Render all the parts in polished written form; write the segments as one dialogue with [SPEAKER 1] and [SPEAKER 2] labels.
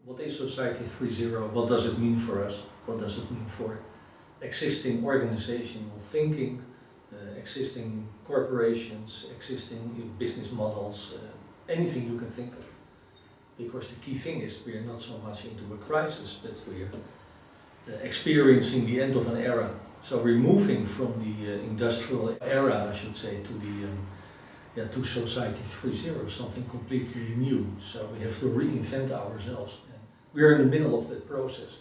[SPEAKER 1] What is Society 3.0? What does it mean for us? What does it mean for existing organizational thinking, existing corporations, existing business models, anything you can think of? Because the key thing is we are not so much into a crisis, but we are experiencing the end of an era. So we're moving from the industrial era, I should say, to the to Society 3.0, something completely new. So we have to reinvent ourselves. And we are in the middle of that process.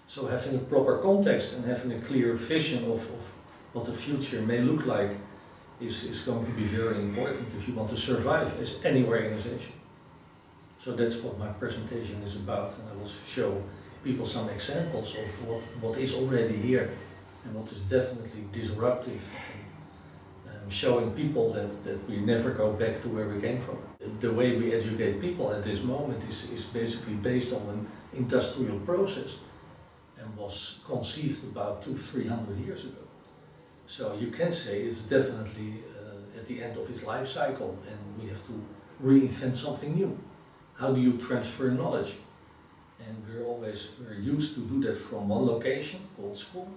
[SPEAKER 1] So having a proper context and having a clear vision of what the future may look like is going to be very important if you want to survive as any organization. So that's what my presentation is about, and I will show people some examples of what is already here and what is definitely disruptive, and showing people that we never go back to where we came from. The way we educate people at this moment is basically based on an industrial process and was conceived about 200-300 years ago. So you can say it's definitely at the end of its life cycle, and we have to reinvent something new. How do you transfer knowledge? And we're used to do that from one location called school,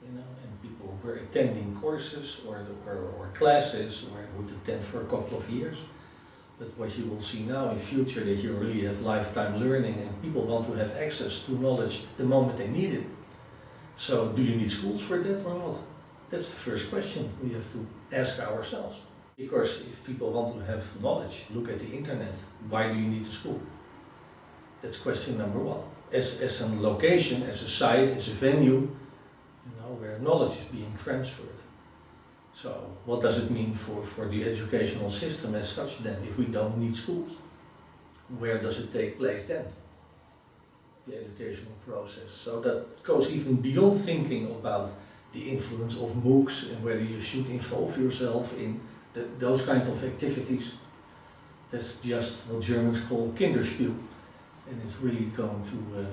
[SPEAKER 1] and people were attending courses or classes or would attend for a couple of years. But what you will see now in future, that you really have lifetime learning, and people want to have access to knowledge the moment they need it. So do you need schools for that or not? That's the first question we have to ask ourselves. Because if people want to have knowledge, look at the internet. Why do you need a school? That's question number one. As a location, as a site, as a venue, where knowledge is being transferred. So what does it mean for the educational system as such then, if we don't need schools? Where does it take place then? The educational process. So that goes even beyond thinking about the influence of MOOCs and whether you should involve yourself in those kinds of activities. That's just what Germans call Kinderspiel, and it's really going to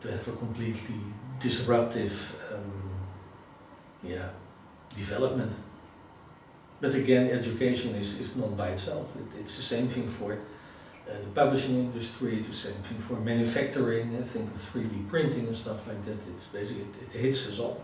[SPEAKER 1] have a completely disruptive development. But again, education is not by itself. It's the same thing for the publishing industry, it's the same thing for manufacturing. Think of 3D printing and stuff like that. It's basically, it hits us all.